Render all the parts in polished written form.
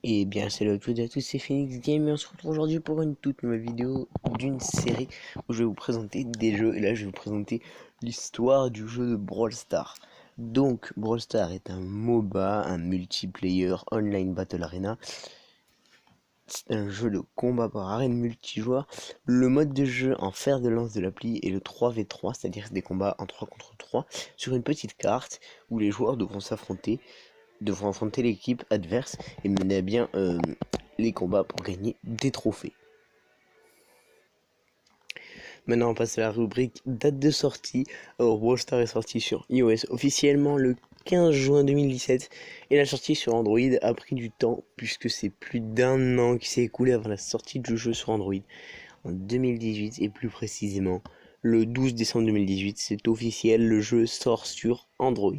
Et bien salut à toutes et à tous, c'est Phoenix Game et on se retrouve aujourd'hui pour une toute nouvelle vidéo d'une série où je vais vous présenter des jeux. Et là je vais vous présenter l'histoire du jeu de Brawl Stars. Donc Brawl Stars est un MOBA, un multiplayer online battle arena. C'est un jeu de combat par arène multijoueur. Le mode de jeu en fer de lance de l'appli est le 3v3, c'est-à-dire des combats en 3 contre 3 sur une petite carte où les joueurs devront affronter l'équipe adverse et mener à bien les combats pour gagner des trophées. Maintenant on passe à la rubrique date de sortie. Alors Brawl Stars est sorti sur iOS officiellement le 15 juin 2017 et la sortie sur Android a pris du temps puisque c'est plus d'un an qui s'est écoulé avant la sortie du jeu sur Android. En 2018 et plus précisément le 12 décembre 2018, c'est officiel, le jeu sort sur Android.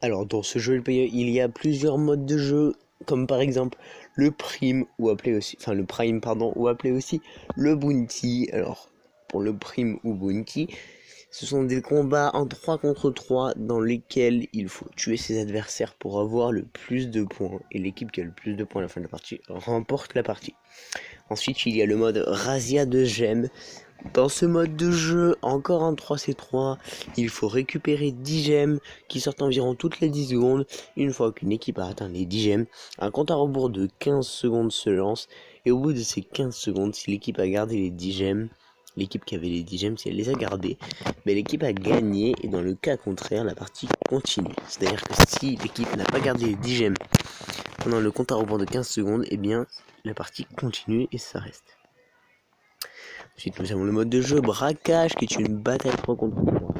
Alors dans ce jeu il y a plusieurs modes de jeu, comme par exemple le Prime ou appelé aussi, le Prime pardon, ou appelé aussi le Bounty. Alors pour le Prime ou Bounty, ce sont des combats en 3 contre 3 dans lesquels il faut tuer ses adversaires pour avoir le plus de points, et l'équipe qui a le plus de points à la fin de la partie remporte la partie. Ensuite il y a le mode Razzia de gemmes. Dans ce mode de jeu, encore en 3C3, il faut récupérer 10 gemmes qui sortent environ toutes les 10 secondes. Une fois qu'une équipe a atteint les 10 gemmes, un compte à rebours de 15 secondes se lance. Et au bout de ces 15 secondes, si l'équipe a gardé les 10 gemmes, l'équipe qui avait les 10 gemmes, si elle les a gardées, l'équipe a gagné. Et dans le cas contraire, la partie continue. C'est-à-dire que si l'équipe n'a pas gardé les 10 gemmes pendant le compte à rebours de 15 secondes, et bien la partie continue et ça reste. Ensuite, nous avons le mode de jeu braquage qui est une bataille 3 contre 3.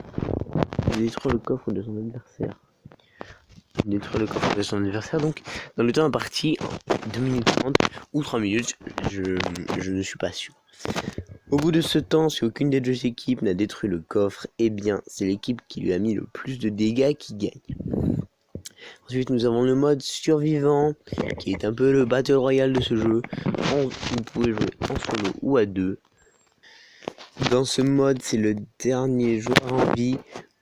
Détruire le coffre de son adversaire. Donc dans le temps imparti, 2 minutes 30 ou 3 minutes, je ne suis pas sûr. Au bout de ce temps, si aucune des deux équipes n'a détruit le coffre, eh bien c'est l'équipe qui lui a mis le plus de dégâts qui gagne. Ensuite nous avons le mode survivant qui est un peu le battle royale de ce jeu. Vous pouvez jouer en solo ou à deux. Dans ce mode, c'est le dernier joueur en vie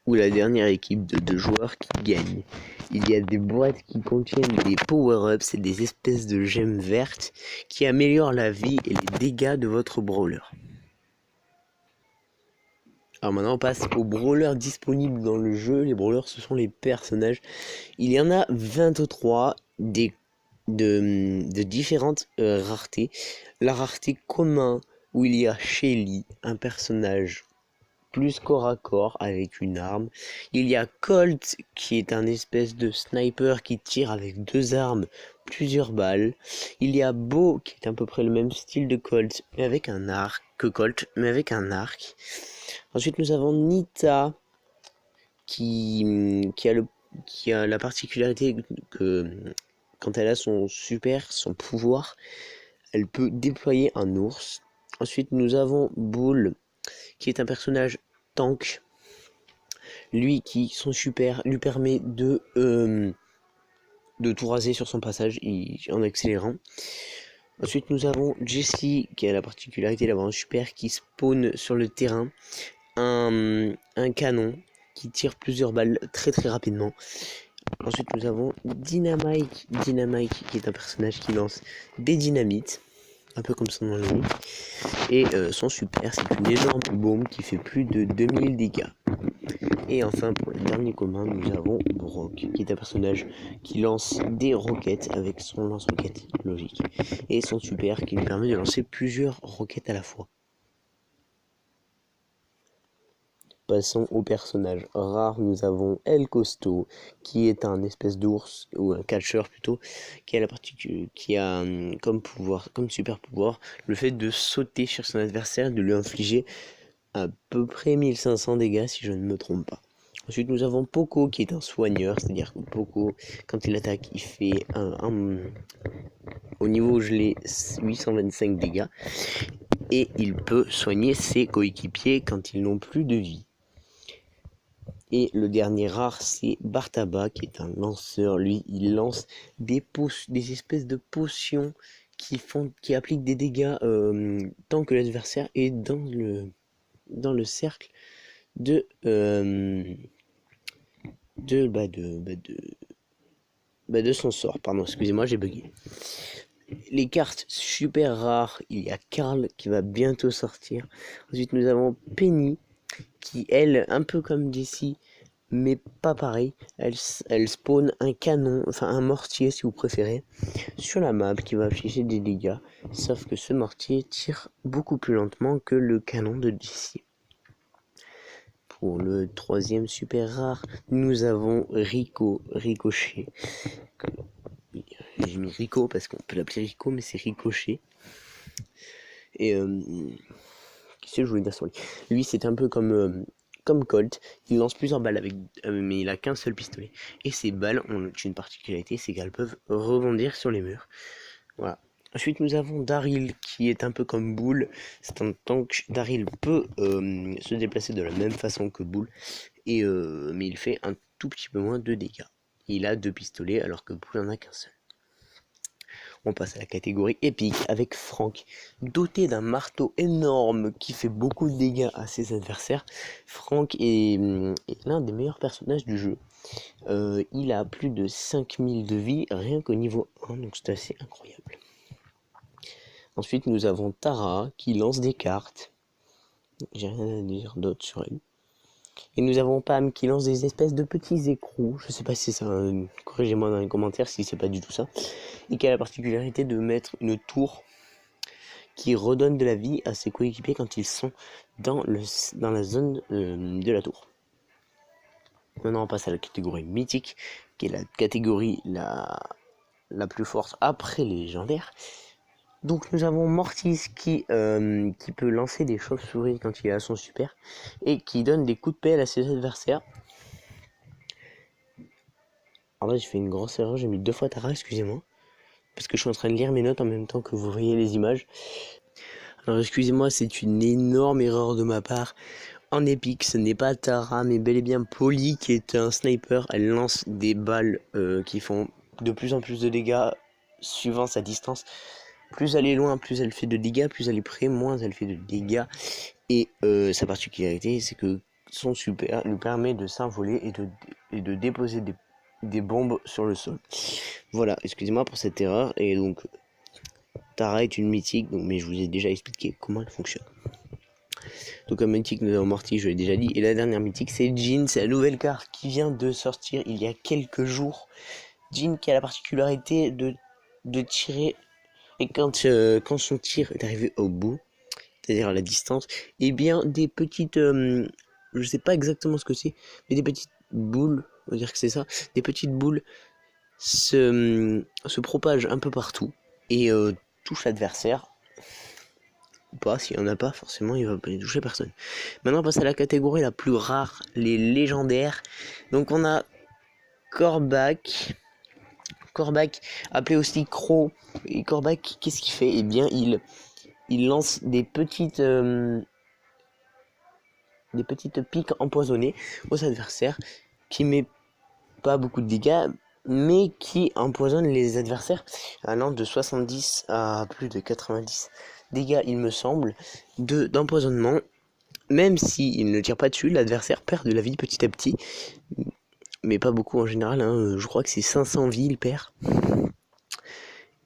ou la dernière équipe de 2 joueurs qui gagne. Il y a des boîtes qui contiennent des power-ups et des espèces de gemmes vertes qui améliorent la vie et les dégâts de votre brawler. Alors maintenant on passe aux brawlers disponibles dans le jeu. Les brawlers, ce sont les personnages. Il y en a 23 de différentes raretés. La rareté commun où il y a Shelly, un personnage plus corps à corps avec une arme. Il y a Colt qui est un espèce de sniper qui tire avec 2 armes, plusieurs balles. Il y a Bo qui est à peu près le même style de Colt mais avec un arc que Colt mais avec un arc. Ensuite nous avons Nita qui a la particularité que quand elle a son pouvoir, elle peut déployer un ours. Ensuite nous avons Bull qui est un personnage tank, lui qui son super lui permet de tout raser sur son passage en accélérant. Ensuite nous avons Jessie qui a la particularité d'avoir un super qui spawn sur le terrain un canon qui tire plusieurs balles très rapidement. Ensuite nous avons Dynamite qui est un personnage qui lance des dynamites, un peu comme son nom l'indique, et son super c'est une énorme bombe qui fait plus de 2000 dégâts. Et enfin pour le dernier commun nous avons Brock qui est un personnage qui lance des roquettes avec son lance-roquette logique et son super qui lui permet de lancer plusieurs roquettes à la fois. Passons aux personnages rares. Nous avons El Costo, qui est un espèce d'ours, ou un catcheur plutôt, qui a comme super pouvoir, le fait de sauter sur son adversaire, de lui infliger à peu près 1500 dégâts si je ne me trompe pas. Ensuite nous avons Poco qui est un soigneur, c'est-à-dire que Poco, quand il attaque, il fait au niveau gelé 825 dégâts, et il peut soigner ses coéquipiers quand ils n'ont plus de vie. Et le dernier rare c'est Bartaba qui est un lanceur. Lui il lance des espèces de potions qui appliquent des dégâts tant que l'adversaire est dans le cercle de de son sort, pardon, excusez-moi, j'ai bugué. Les cartes super rares, il y a Karl qui va bientôt sortir. Ensuite nous avons Penny qui elle, un peu comme Jessie, mais pas pareil, elle spawn un canon, enfin un mortier si vous préférez, sur la map qui va afficher des dégâts, sauf que ce mortier tire beaucoup plus lentement que le canon de Jessie. Pour le troisième super rare, nous avons Ricochet. J'ai mis Rico parce qu'on peut l'appeler Rico, mais c'est Ricochet. Et qu'est-ce que je voulais dire sur lui? Lui, c'est un peu comme Colt. Il lance plusieurs balles avec, mais il a qu'un seul pistolet. Et ces balles ont une particularité, c'est qu'elles peuvent rebondir sur les murs. Voilà. Ensuite, nous avons Daryl qui est un peu comme Bull. C'est un tank. Daryl peut se déplacer de la même façon que Bull, et mais il fait un tout petit peu moins de dégâts. Il a 2 pistolets alors que Bull n'en a qu'un seul. On passe à la catégorie épique avec Frank, doté d'un marteau énorme qui fait beaucoup de dégâts à ses adversaires. Frank est l'un des meilleurs personnages du jeu. Il a plus de 5000 de vie rien qu'au niveau 1, donc c'est assez incroyable. Ensuite nous avons Tara qui lance des cartes. J'ai rien à dire d'autre sur elle. Et nous avons Pam qui lance des espèces de petits écrous. Je sais pas si c'est ça, corrigez-moi dans les commentaires si c'est pas du tout ça. Et qui a la particularité de mettre une tour qui redonne de la vie à ses coéquipiers quand ils sont dans la zone de la tour. Maintenant on passe à la catégorie mythique, qui est la catégorie la plus forte après les légendaires. Donc nous avons Mortis qui peut lancer des chauves-souris quand il est à son super et qui donne des coups de pelle à ses adversaires. Alors là j'ai fait une grosse erreur, j'ai mis 2 fois Tara, excusez-moi, parce que je suis en train de lire mes notes en même temps que vous voyez les images. Alors excusez-moi, c'est une énorme erreur de ma part. En épique, ce n'est pas Tara, mais bel et bien Polly qui est un sniper. Elle lance des balles qui font de plus en plus de dégâts suivant sa distance. Plus elle est loin, plus elle fait de dégâts, plus elle est près, moins elle fait de dégâts. Et sa particularité, c'est que son super lui permet de s'envoler et de déposer des bombes sur le sol. Voilà, excusez-moi pour cette erreur. Et donc, Tara est une mythique, mais je vous ai déjà expliqué comment elle fonctionne. Donc comme mythique, nous avons Morty, je l'ai déjà dit. Et la dernière mythique, c'est Jean, c'est la nouvelle carte qui vient de sortir il y a quelques jours. Jean qui a la particularité de tirer, et quand son tir est arrivé au bout, c'est-à-dire à la distance, et bien des petites, je sais pas exactement ce que c'est, mais des petites boules, on va dire que c'est ça, des petites boules se propagent un peu partout et touchent l'adversaire. Ou pas, s'il n'y en a pas, forcément il va pas toucher personne. Maintenant on passe à la catégorie la plus rare, les légendaires. Donc on a Kor'bak, appelé aussi Crow. Et Kor'bak, qu'est-ce qu'il fait? Eh bien il lance des petites piques empoisonnées aux adversaires, qui met pas beaucoup de dégâts, mais qui empoisonnent les adversaires allant de 70 à plus de 90 dégâts, il me semble, d'empoisonnement. Même s'il ne tire pas dessus, l'adversaire perd de la vie petit à petit, mais pas beaucoup en général, hein. Je crois que c'est 500 vies il perd.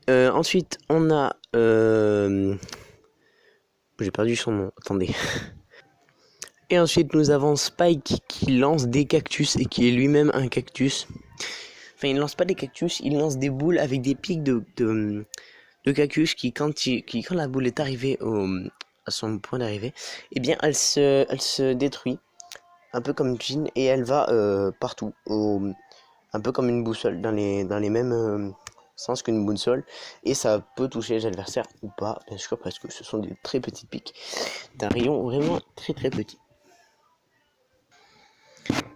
Ensuite on a j'ai perdu son nom, attendez. Et ensuite nous avons Spike qui lance des cactus et qui est lui-même un cactus. Enfin il lance pas des cactus, il lance des boules avec des pics de cactus qui quand la boule est arrivée à son point d'arrivée, eh bien elle se détruit. Un peu comme Jean, et elle va partout, un peu comme une boussole, dans les mêmes sens qu'une boussole, et ça peut toucher les adversaires ou pas, bien sûr, parce que ce sont des très petites piques d'un rayon vraiment très très petit.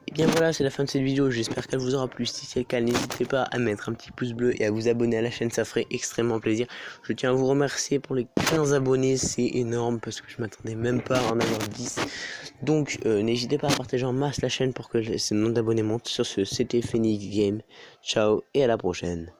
Et bien voilà, c'est la fin de cette vidéo, j'espère qu'elle vous aura plu. Si c'est le cas, n'hésitez pas à mettre un petit pouce bleu et à vous abonner à la chaîne, ça ferait extrêmement plaisir. Je tiens à vous remercier pour les 15 abonnés, c'est énorme parce que je m'attendais même pas à en avoir 10. Donc n'hésitez pas à partager en masse la chaîne pour que ce nombre d'abonnés monte. Sur ce, c'était Phoenix Game, ciao et à la prochaine.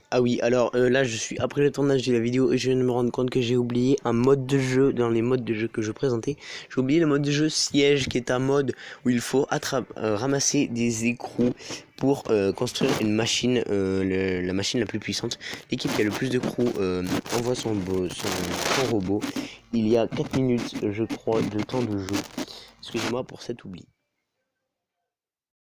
Ah oui, alors là je suis après le tournage de la vidéo et je viens de me rendre compte que j'ai oublié un mode de jeu dans les modes de jeu que je présentais. J'ai oublié le mode de jeu siège qui est un mode où il faut ramasser des écrous pour construire une machine, la machine la plus puissante. L'équipe qui a le plus de d'écrous envoie son robot. Il y a 4 minutes je crois de temps de jeu. Excusez-moi pour cet oubli.